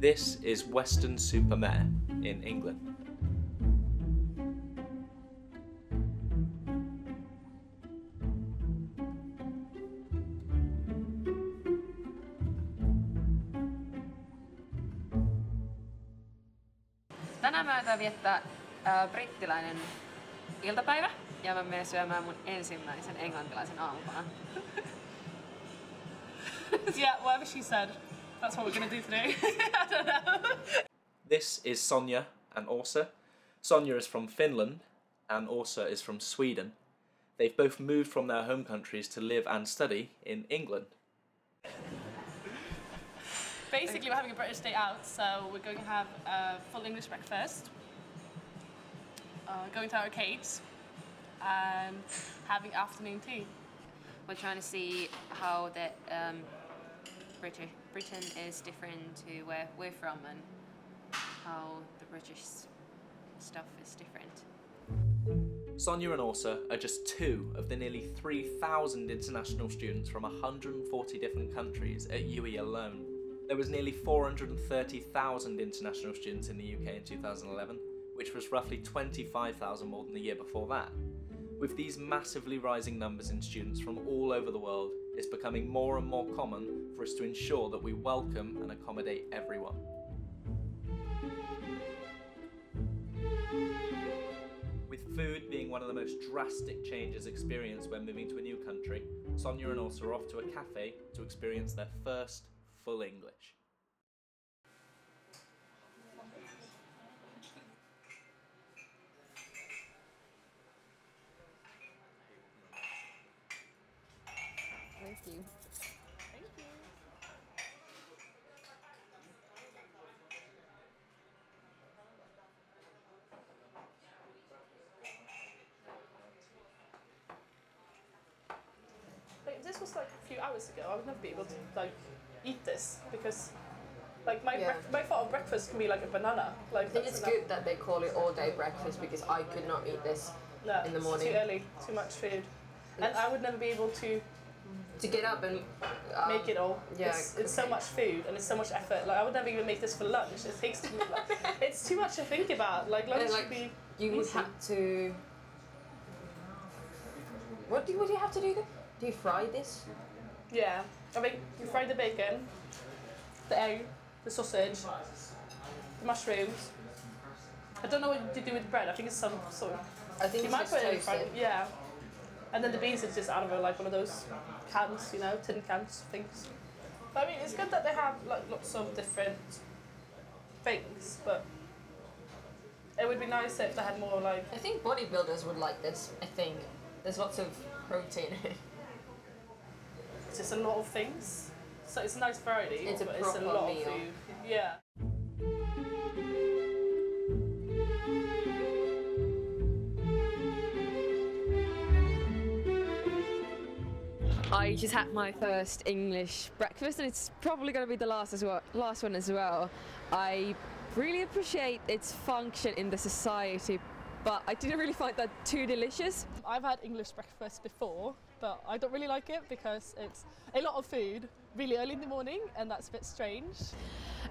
This is Weston-super-mare in England. Tänään mä aion viettää brittiläinen iltapäivä ja mä menen syömään mun ensimmäisen englantilaisen aamupalan. Yeah, whatever she said, that's what we're gonna do today. I don't know. This is Sonja and Åse. Sonja is from Finland and Åse is from Sweden. They've both moved from their home countries to live and study in England. Basically, we're having a British day out, so we're going to have a full English breakfast, going to arcades, and having afternoon tea. We're trying to see how the Britain is different to where we're from and how the British stuff is different. Sonja and Åse are just two of the nearly 3,000 international students from 140 different countries at UE alone. There was nearly 430,000 international students in the UK in 2011, which was roughly 25,000 more than the year before that. With these massively rising numbers in students from all over the world, it's becoming more and more common for us to ensure that we welcome and accommodate everyone. With food being one of the most drastic changes experienced when moving to a new country, Sonja and Åse are off to a cafe to experience their first full English. Thank you. Thank you. Like, this was like a few hours ago. I would never be able to like eat this because like my thought of breakfast can be like a banana. Like I think it's good that they call it all day breakfast because I could not eat this in the morning. It's too early, too much food, and I would never be able to get up and make it all. Yeah, it's so much food and it's so much effort. Like I would never even make this for lunch. It takes too much. It's too much to think about. Like lunch should be. You would have to. What do you have to do then? Do you fry this? Yeah, I mean you fry the bacon, the egg, the sausage, the mushrooms. I don't know what you do with bread. I think it's some sort of. I think you it's might just put it in toasted. yeah. And then the beans is just out of like one of those cans, you know, tin cans things. But I mean, it's good that they have like lots of different things, but it would be nice if they had more like. I think bodybuilders would like this. I think there's lots of protein in it. It's just a lot of things, so it's a nice variety. It's a but proper it's a lot meal. of food. Yeah. I just had my first English breakfast and it's probably going to be the last one as well. I really appreciate its function in the society, but I didn't really find that too delicious. I've had English breakfast before, but I don't really like it because it's a lot of food really early in the morning and that's a bit strange.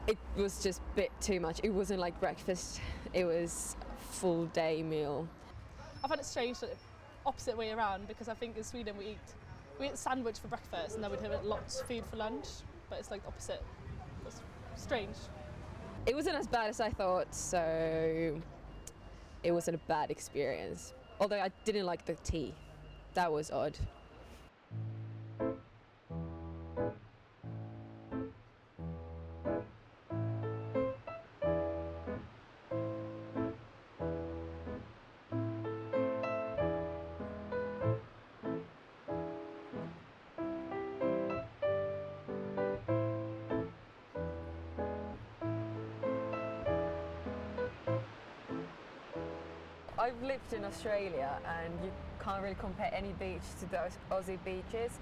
It was just a bit too much. It wasn't like breakfast, it was a full day meal. I find it strange that opposite way around because I think in Sweden we eat sandwich for breakfast and then we'd have lots of food for lunch, but it's like the opposite. It's strange. It wasn't as bad as I thought, so it wasn't a bad experience. Although I didn't like the tea. That was odd. I've lived in Australia and you can't really compare any beach to those Aussie beaches,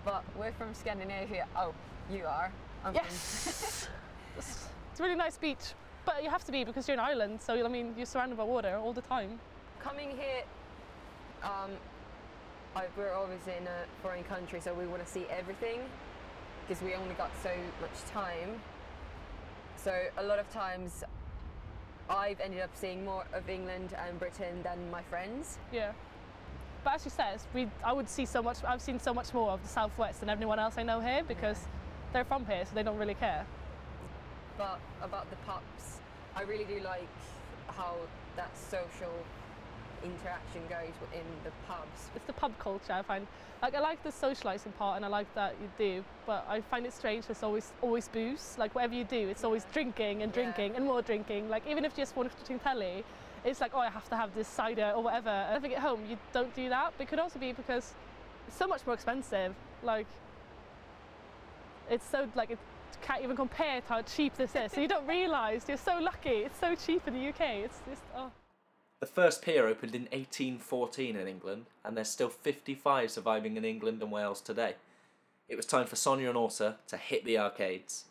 but we're from Scandinavia. Oh, you are. I'm Yes! It's a really nice beach, but you have to be because you're in Ireland, so I mean you're surrounded by water all the time. Coming here, we're always in a foreign country, so we want to see everything because we only got so much time. So a lot of times I've ended up seeing more of England and Britain than my friends. Yeah. But as you said, I've seen so much more of the Southwest than anyone else I know here because they're from here, so they don't really care. But about the pubs, I really do like how that social interaction goes in the pubs. It's the pub culture, I find. Like, I like the socialising part and I like that you do, but I find it strange there's always booze. Like, whatever you do, it's always drinking and drinking and more drinking. Like, even if you just want to drink telly, it's like, oh, I have to have this cider or whatever. And I think at home you don't do that, but it could also be because it's so much more expensive. Like, it's so, like, it can't even compare to how cheap this is. So you don't realise, you're so lucky, it's so cheap in the UK. It's just, oh. The first pier opened in 1814 in England, and there's still 55 surviving in England and Wales today. It was time for Sonja and Åse to hit the arcades.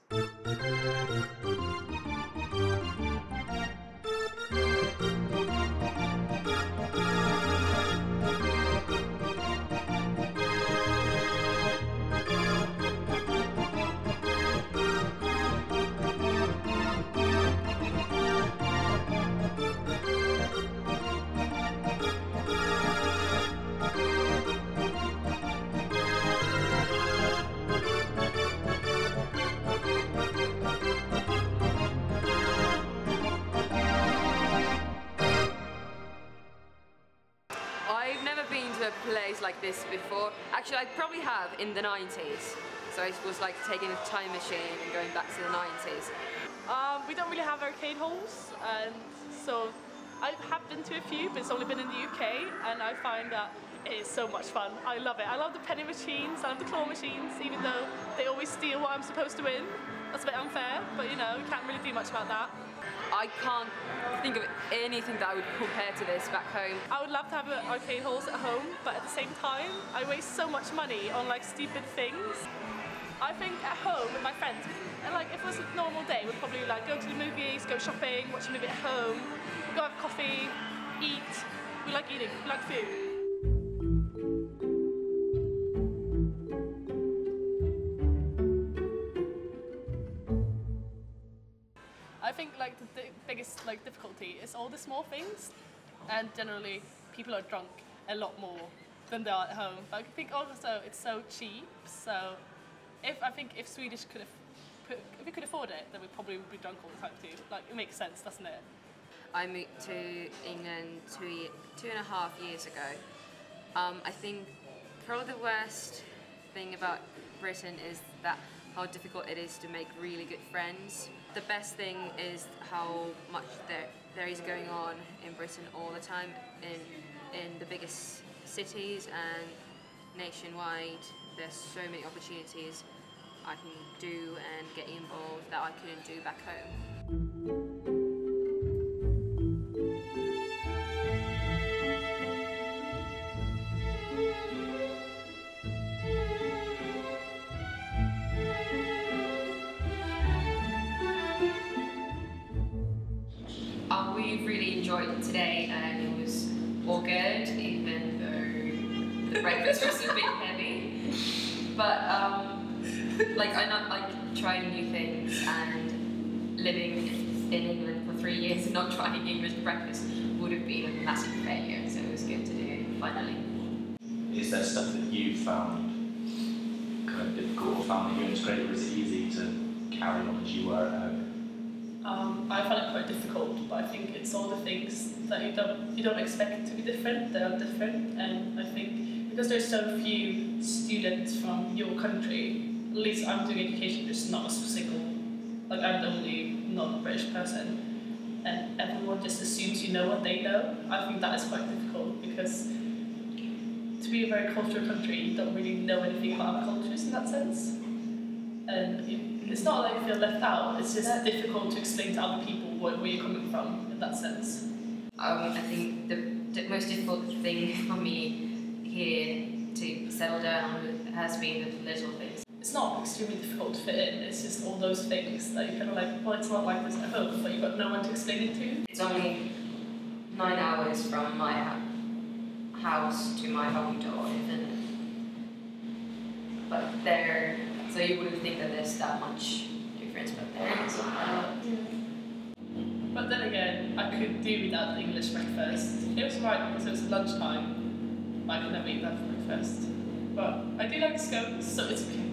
I've never been to a place like this before. Actually, I probably have in the 90s. So I was like taking a time machine and going back to the 90s. We don't really have arcade halls, and so I have been to a few, but it's only been in the UK, and I find that it is so much fun. I love it. I love the penny machines, I love the claw machines, even though they always steal what I'm supposed to win. That's a bit unfair, but you know, you can't really do much about that. I can't think of anything that I would compare to this back home. I would love to have arcade halls at home, but at the same time, I waste so much money on like stupid things. I think at home with my friends, and like if it was a normal day, we'd probably like go to the movies, go shopping, watch a movie at home, go have coffee, eat. We like eating, we like food. I think like the biggest like difficulty is all the small things, and generally people are drunk a lot more than they are at home. But I think also it's so cheap. So if Swedish if we could afford it, then we probably would be drunk all the time too. Like, it makes sense, doesn't it? I moved to England 2.5 years ago. I think probably the worst thing about Britain is that how difficult it is to make really good friends. The best thing is how much there is going on in Britain all the time in the biggest cities and nationwide. There's so many opportunities I can do and get involved that I couldn't do back home. We really enjoyed it today, and it was all good, even though the breakfast was a bit heavy. But like I tried new things, and living in England for 3 years and not trying English breakfast would have been a massive failure. So it was good to do it finally. Is there stuff that you found kind of difficult or found that you integrated, or is it easy to carry on as you were at home? I found it quite difficult, but I think it's all the things that you don't expect to be different. They are different, and I think because there's so few students from your country, at least I'm doing education. There's not a single, like I'm the only non-British person, and everyone just assumes you know what they know. I think that is quite difficult because to be a very cultural country, you don't really know anything about other cultures in that sense, and it's not like you feel left out, it's just difficult to explain to other people where you're coming from in that sense. I think the most difficult thing for me here to settle down has been the little things. It's not extremely difficult to fit in, it's just all those things that you're kind of like, well, it's not like this at home, but you've got no one to explain it to. It's only 9 hours from my house to my home door, isn't it? But so you wouldn't think that there's that much difference. favourites, but there is. But then again, I could do without the English breakfast. It was right because it was lunchtime. I could never eat that for breakfast. But I do like scones, so it's okay.